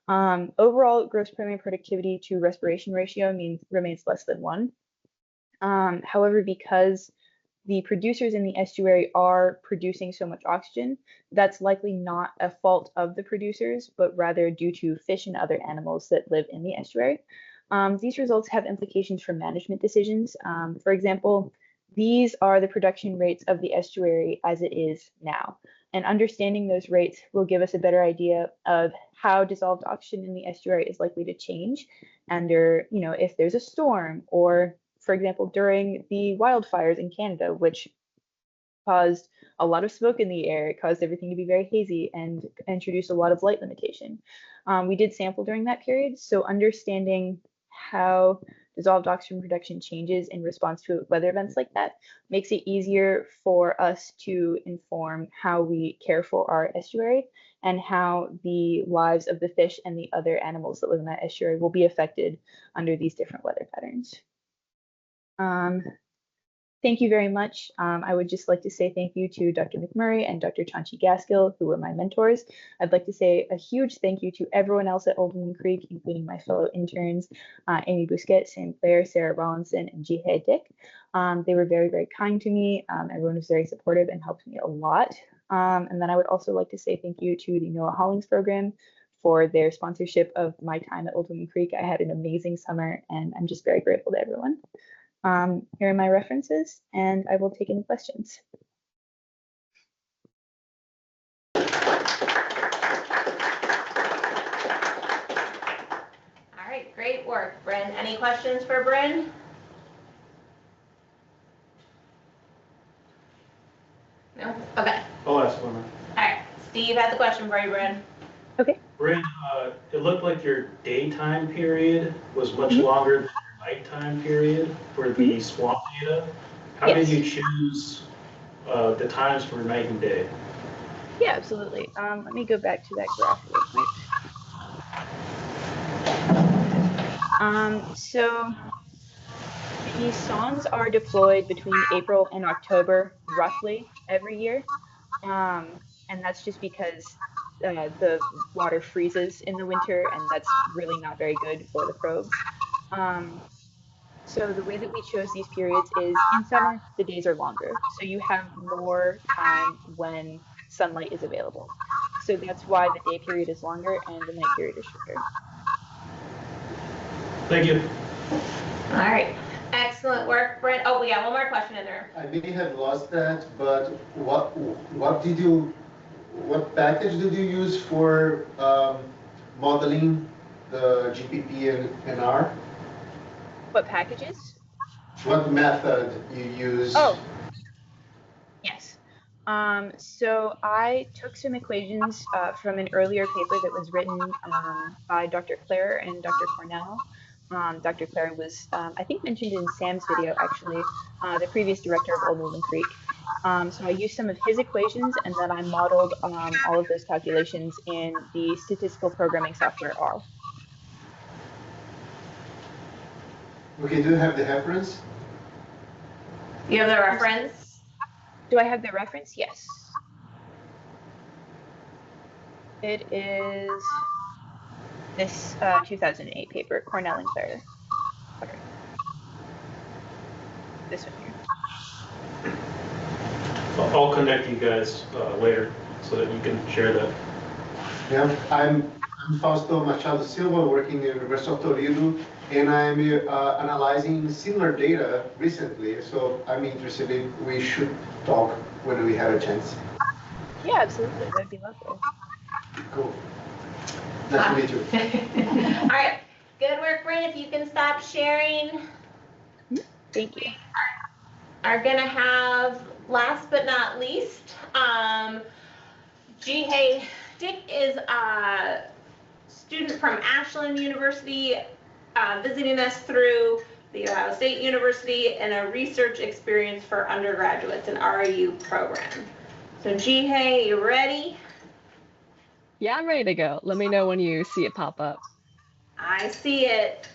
S15: Overall, gross primary productivity to respiration ratio remains less than 1. However, because the producers in the estuary are producing so much oxygen, that's likely not a fault of the producers, but rather due to fish and other animals that live in the estuary. These results have implications for management decisions. For example, these are the production rates of the estuary as it is now. And understanding those rates will give us a better idea of how dissolved oxygen in the estuary is likely to change under, if there's a storm, or for example, during the wildfires in Canada, which caused a lot of smoke in the air. It caused everything to be very hazy and introduced a lot of light limitation. We did sample during that period, so understanding how dissolved oxygen production changes in response to weather events like that makes it easier for us to inform how we care for our estuary and how the lives of the fish and the other animals that live in that estuary will be affected under these different weather patterns. Thank you very much. I would just like to say thank you to Dr. McMurray and Dr. Chanchi Gaskill, who were my mentors. I'd like to say a huge thank you to everyone else at Old Woman Creek, including my fellow interns, Amy Bousquet, Sam Claire, Sarah Rollinson, and Jihei Dick. They were very, very kind to me. Everyone was very supportive and helped me a lot. And then I would also like to say thank you to the Noah Hollings program for their sponsorship of my time at Old Woman Creek. I had an amazing summer, and I'm just very grateful to everyone. Here are my references, and I will take any questions.
S1: All right, great work, Bryn. Any questions for Bryn? No? Okay.
S16: I'll ask one.
S1: All right, Steve has a question for you, Bryn.
S15: Okay.
S16: Bryn, it looked like your daytime period was much longer than your nighttime period for the swamp data. How did you choose the times for night and day?
S15: Yeah, absolutely. Let me go back to that graph real quick. So the sondes are deployed between April and October, roughly every year. And that's just because the water freezes in the winter, and that's really not very good for the probes. So the way that we chose these periods is in summer, the days are longer. So you have more time when sunlight is available. So that's why the day period is longer and the night period is shorter.
S16: Thank you.
S1: All right. Excellent work, Brent. Oh, we got one more question in there.
S17: I may have lost that, but what package did you use for modeling the GPP and R?
S15: What packages?
S17: What method you use?
S15: Oh, yes. So I took some equations from an earlier paper that was written by Dr. Clare and Dr. Cornell. Dr. Clare was, I think, mentioned in Sam's video, actually, the previous director of Old Woman Creek. So I used some of his equations, and then I modeled all of those calculations in the statistical programming software R.
S17: Okay, do you have the reference?
S1: You have the reference?
S15: Do I have the reference? Yes. It is this 2008 paper, Cornell and Clare. Okay. This one here.
S16: I'll connect you guys later so that you can share that.
S17: Yeah, I'm Fausto Machado Silva, working in the University of Toledo, and I'm analyzing similar data recently. So I'm interested in, we should talk when we have a chance.
S15: Yeah, absolutely. That'd be lovely.
S17: Cool. Nice to meet you.
S1: All right. Good work, Brent. If you can stop sharing.
S15: Thank you.
S1: Are gonna have, last but not least, G. Dick is a student from Ashland University, visiting us through the Ohio State University and a research experience for undergraduates, an RU program. So G. You ready?
S18: Yeah, I'm ready to go. Let me know when you see it pop up.
S1: I see it.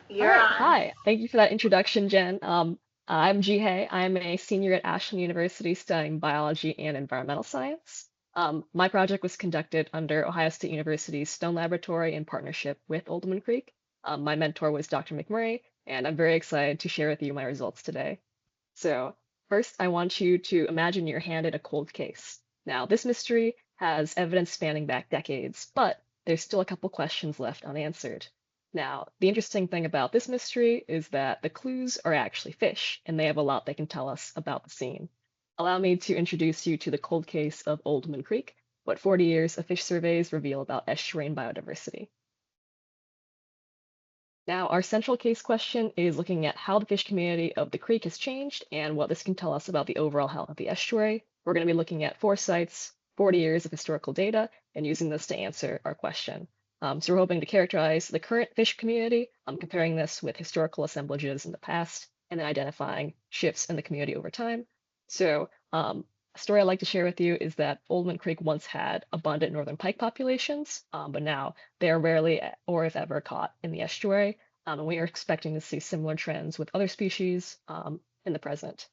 S1: You're
S18: All right,
S1: on.
S18: hi. Thank you for that introduction, Jen. I'm Jihei. I'm a senior at Ashland University studying biology and environmental science. My project was conducted under Ohio State University's Stone Laboratory in partnership with Old Woman Creek. My mentor was Dr. McMurray, and I'm very excited to share with you my results today. So first, I want you to imagine you're handed a cold case. Now, this mystery has evidence spanning back decades, but there's still a couple questions left unanswered. Now, the interesting thing about this mystery is that the clues are actually fish, and they have a lot they can tell us about the scene. Allow me to introduce you to the cold case of Old Woman Creek, what 40 years of fish surveys reveal about estuarine biodiversity. Now, our central case question is looking at how the fish community of the creek has changed and what this can tell us about the overall health of the estuary. We're going to be looking at 4 sites, 40 years of historical data, and using this to answer our question. So we're hoping to characterize the current fish community, comparing this with historical assemblages in the past, and then identifying shifts in the community over time. So a story I'd like to share with you is that Old Woman Creek once had abundant northern pike populations, but now they are rarely or if ever caught in the estuary. And we are expecting to see similar trends with other species in the present.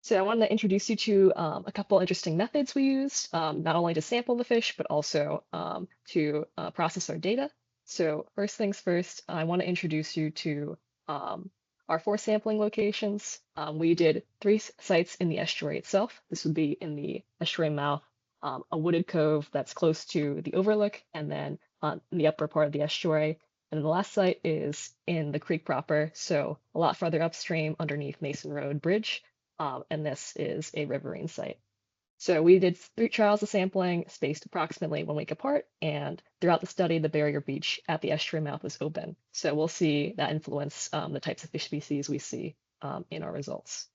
S18: So I wanted to introduce you to a couple interesting methods we used, not only to sample the fish, but also to process our data. So first things first, I want to introduce you to our 4 sampling locations. We did 3 sites in the estuary itself. This would be in the estuary mouth, a wooded cove that's close to the overlook, and then in the upper part of the estuary. And the last site is in the creek proper, so a lot farther upstream underneath Mason Road Bridge. And this is a riverine site. So we did 3 trials of sampling spaced approximately 1 week apart, and throughout the study, the barrier beach at the estuary mouth was open. So we'll see that influence the types of fish species we see in our results.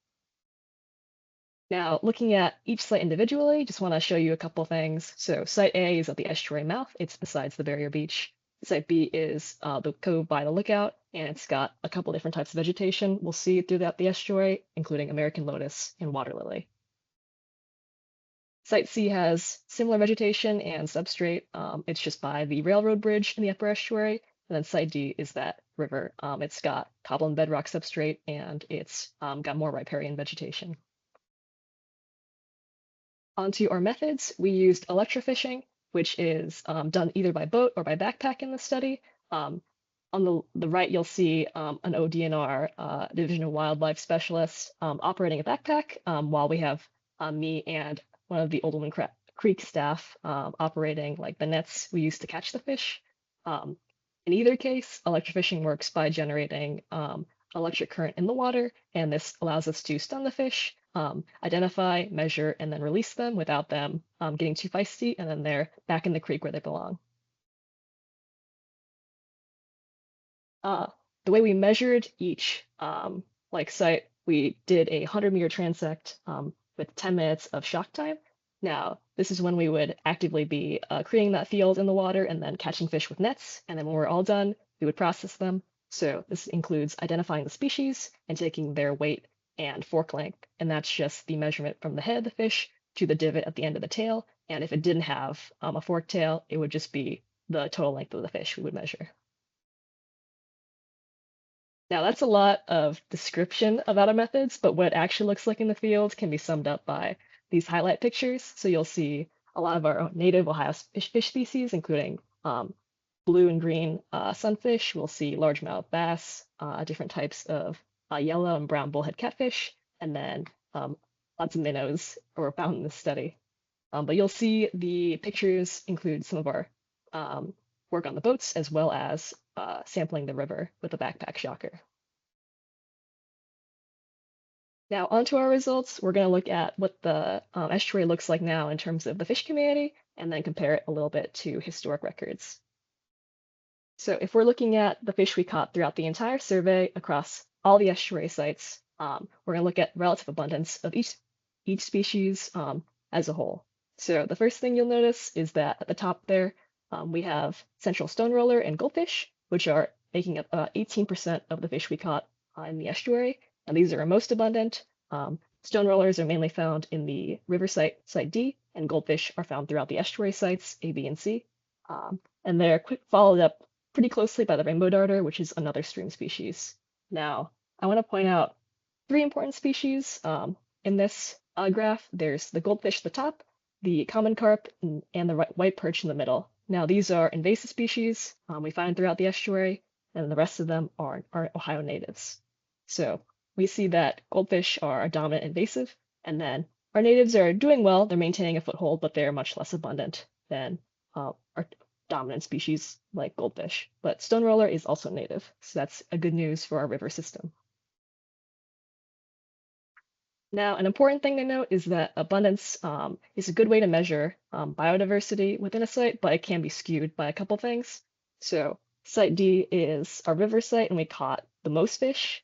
S18: Now, looking at each site individually, just want to show you a couple things. So site A is at the estuary mouth. It's besides the barrier beach. Site B is the cove by the lookout, and it's got a couple different types of vegetation we'll see throughout the estuary, including American lotus and water lily. Site C has similar vegetation and substrate. It's just by the railroad bridge in the upper estuary. And then Site D is that river. It's got cobble and bedrock substrate, and it's got more riparian vegetation. Onto our methods, we used electrofishing, which is done either by boat or by backpack in the study. On the right, you'll see an ODNR, Division of Wildlife Specialist, operating a backpack, while we have me and one of the Old Woman Creek staff operating like the nets we use to catch the fish. In either case, electrofishing works by generating electric current in the water, and this allows us to stun the fish, identify, measure, and then release them without them getting too feisty, and then they're back in the creek where they belong. The way we measured each site, we did a 100-meter transect with 10 minutes of shock time. Now, this is when we would actively be creating that field in the water and then catching fish with nets. And then when we're all done, we would process them. So this includes identifying the species and taking their weight and fork length. And that's just the measurement from the head of the fish to the divot at the end of the tail. And if it didn't have a fork tail, it would just be the total length of the fish we would measure. Now that's a lot of description about our methods, but what it actually looks like in the field can be summed up by these highlight pictures. So you'll see a lot of our native Ohio fish species, including blue and green sunfish. We'll see largemouth bass, different types of yellow and brown bullhead catfish, and then lots of minnows were found in this study. But you'll see the pictures include some of our work on the boats, as well as sampling the river with a backpack shocker. Now onto our results, we're going to look at what the estuary looks like now in terms of the fish community, and then compare it a little bit to historic records. So if we're looking at the fish we caught throughout the entire survey across all the estuary sites, we're going to look at relative abundance of each species as a whole. So the first thing you'll notice is that at the top there, we have central stone roller and goldfish, which are making up 18% of the fish we caught in the estuary. And these are most abundant. Stone rollers are mainly found in the river site D, and goldfish are found throughout the estuary sites A, B, and C. And they're followed up pretty closely by the rainbow darter, which is another stream species. Now, I want to point out 3 important species in this graph. There's the goldfish at the top, the common carp, and the white perch in the middle. Now, these are invasive species we find throughout the estuary, and the rest of them are Ohio natives. So we see that goldfish are a dominant invasive, and then our natives are doing well. They're maintaining a foothold, but they're much less abundant than our dominant species like goldfish. But stone roller is also native, so that's a good news for our river system. Now, an important thing to note is that abundance is a good way to measure biodiversity within a site, but it can be skewed by a couple things. So site D is our river site, and we caught the most fish.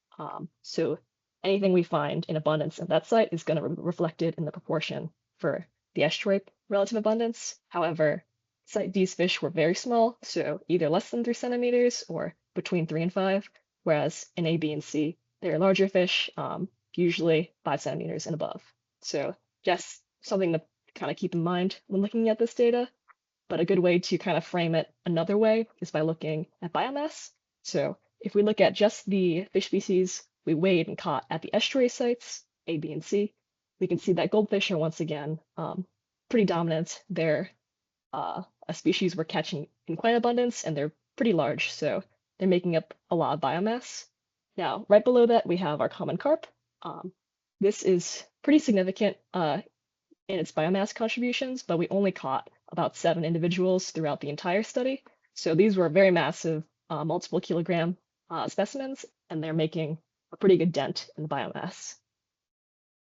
S18: So anything we find in abundance at that site is going to be reflected in the proportion for the estuary relative abundance. However, site D's fish were very small, so either less than 3 centimeters or between 3 and 5, whereas in A, B, and C, they're larger fish, usually 5 centimeters and above. So just something to kind of keep in mind when looking at this data. But a good way to kind of frame it another way is by looking at biomass. So if we look at just the fish species we weighed and caught at the estuary sites, A, B, and C, we can see that goldfish are once again pretty dominant. They're a species we're catching in quite abundance, and they're pretty large, so they're making up a lot of biomass. Now, right below that, we have our common carp. This is pretty significant in its biomass contributions, but we only caught about 7 individuals throughout the entire study. So these were very massive, multiple kilogram specimens, and they're making a pretty good dent in the biomass.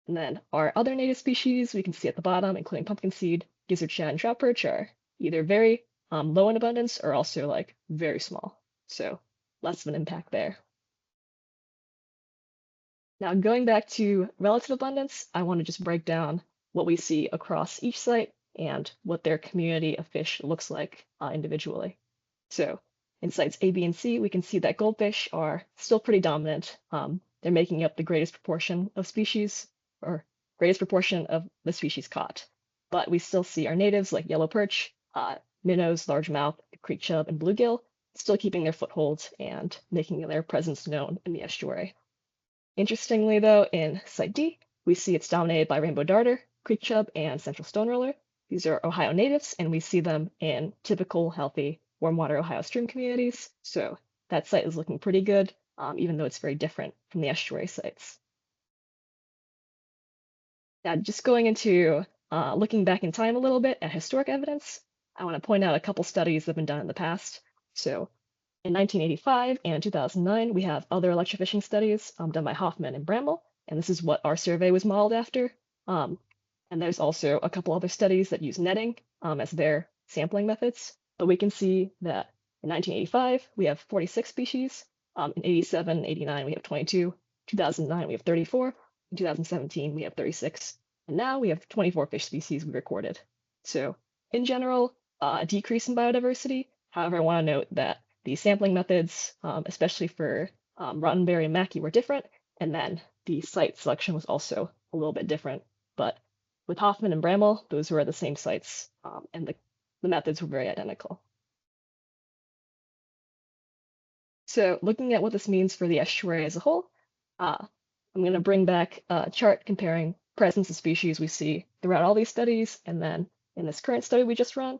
S18: And then our other native species we can see at the bottom, including pumpkin seed, gizzard shad, and trout perch, are either very low in abundance or also like very small. So less of an impact there. Now, going back to relative abundance, I want to just break down what we see across each site and what their community of fish looks like individually. So in sites A, B, and C, we can see that goldfish are still pretty dominant. They're making up the greatest proportion of species, or greatest proportion of the species caught. But we still see our natives like yellow perch, minnows, largemouth, creek chub, and bluegill still keeping their footholds and making their presence known in the estuary. Interestingly, though, in site D, we see it's dominated by rainbow darter, creek chub, and central stone roller. These are Ohio natives, and we see them in typical, healthy, warm water Ohio stream communities. So that site is looking pretty good, even though it's very different from the estuary sites. Now, just going into looking back in time a little bit at historic evidence, I want to point out a couple studies that have been done in the past. So in 1985 and 2009, we have other electrofishing studies done by Hoffman and Bramble, and this is what our survey was modeled after. And there's also a couple other studies that use netting as their sampling methods, but we can see that in 1985, we have 46 species. In 87, 89, we have 22. 2009, we have 34. In 2017, we have 36. And now we have 24 fish species we recorded. So in general, a decrease in biodiversity. However, I want to note that the sampling methods, especially for Rottenberry and Mackey, were different. And then the site selection was also a little bit different. But with Hoffman and Bramble, those were the same sites, and the methods were very identical. So looking at what this means for the estuary as a whole, I'm going to bring back a chart comparing presence of species we see throughout all these studies, and then in this current study we just run.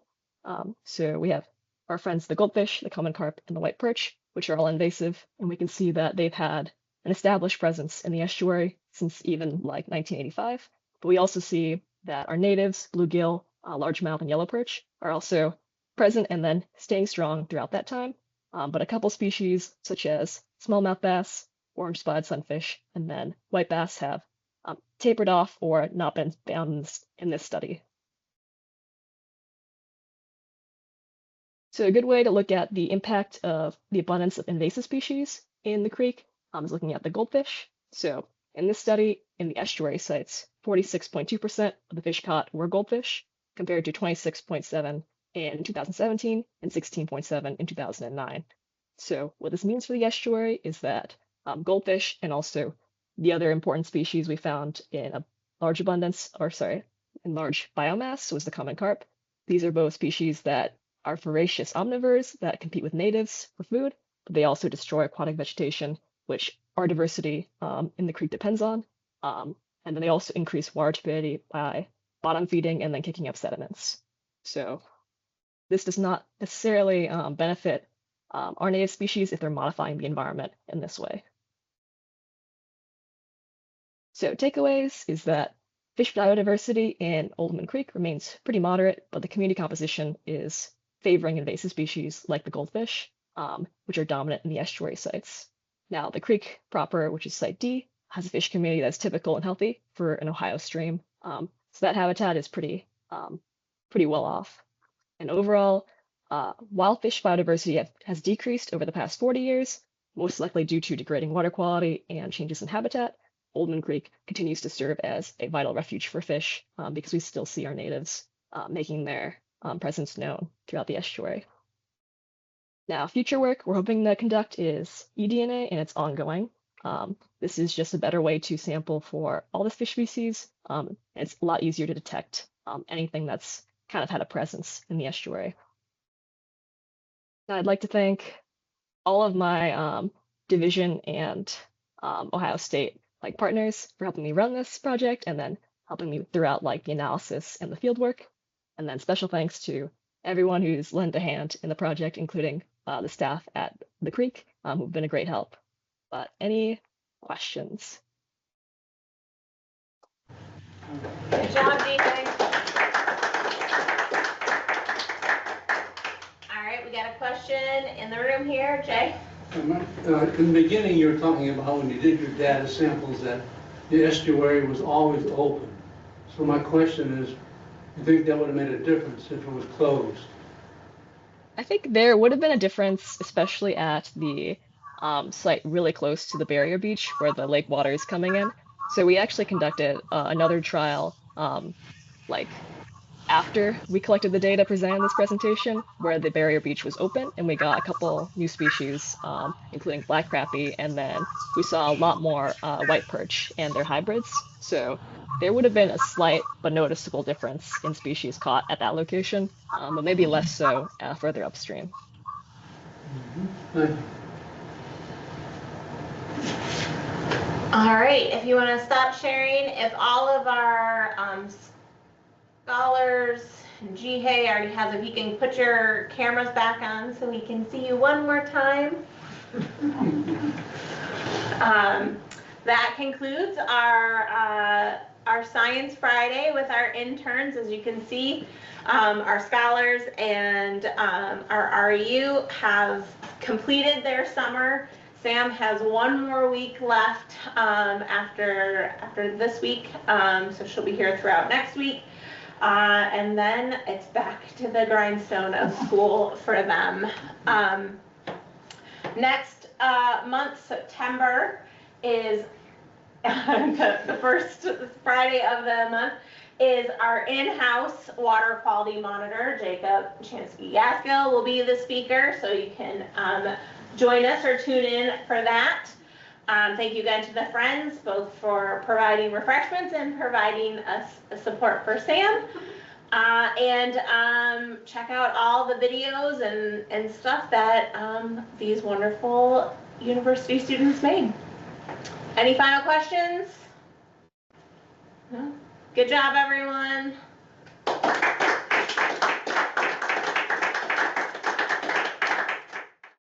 S18: So we have our friends, the goldfish, the common carp, and the white perch, which are all invasive, and we can see that they've had an established presence in the estuary since even like 1985. But we also see that our natives, bluegill, largemouth, and yellow perch are also present and then staying strong throughout that time. But a couple species such as smallmouth bass, orange spotted sunfish, and then white bass have tapered off or not been found in this study. So a good way to look at the impact of the abundance of invasive species in the creek is looking at the goldfish. So in this study, in the estuary sites, 46.2% of the fish caught were goldfish, compared to 26.7% in 2017 and 16.7% in 2009. So what this means for the estuary is that goldfish and also the other important species we found in a large abundance, or sorry, in large biomass was the common carp. These are both species that are voracious omnivores that compete with natives for food, but they also destroy aquatic vegetation, which our diversity in the creek depends on. And then they also increase water turbidity by bottom feeding and then kicking up sediments. So this does not necessarily benefit our native species if they're modifying the environment in this way. So takeaways is that fish biodiversity in Oldman Creek remains pretty moderate, but the community composition is favoring invasive species like the goldfish, which are dominant in the estuary sites. Now, the creek proper, which is Site D, has a fish community that's typical and healthy for an Ohio stream. So that habitat is pretty well off. And overall, while fish biodiversity has decreased over the past 40 years, most likely due to degrading water quality and changes in habitat, Oldman Creek continues to serve as a vital refuge for fish because we still see our natives making their presence known throughout the estuary. Now, future work we're hoping to conduct is eDNA, and it's ongoing. This is just a better way to sample for all the fish species. And it's a lot easier to detect anything that's kind of had a presence in the estuary. Now, I'd like to thank all of my division and Ohio State partners for helping me run this project and then helping me throughout the analysis and the field work. And then special thanks to everyone who's lent a hand in the project, including the staff at the Creek, who've been a great help. But any questions?
S1: Good job, Nathan. All right, we got a question in the room here, Jay.
S19: In the beginning, you were talking about when you did your data samples that the estuary was always open. So my question is, you think that would have made a difference if it was closed?
S18: I think there would have been a difference, especially at the site really close to the barrier beach where the lake water is coming in. So we actually conducted another trial after we collected the data presented in this presentation, where the barrier beach was open, and we got a couple new species, including black crappie, and then we saw a lot more white perch and their hybrids. So there would have been a slight but noticeable difference in species caught at that location, but maybe less so further upstream.
S1: All right, if you want to stop sharing, if all of our scholars, Jihei already has, if you can put your cameras back on so we can see you one more time. That concludes our Science Friday with our interns. As you can see, our scholars and our REU have completed their summer. Sam has one more week left after this week, so she'll be here throughout next week. And then it's back to the grindstone of school for them. Next month, September, is the first Friday of the month, is our in-house water quality monitor. Jacob Chansky-Gaskill will be the speaker, so you can join us or tune in for that. Thank you again to the Friends, both for providing refreshments and providing us support for Sam. And check out all the videos and stuff that these wonderful university students made. Any final questions? No? Good job, everyone.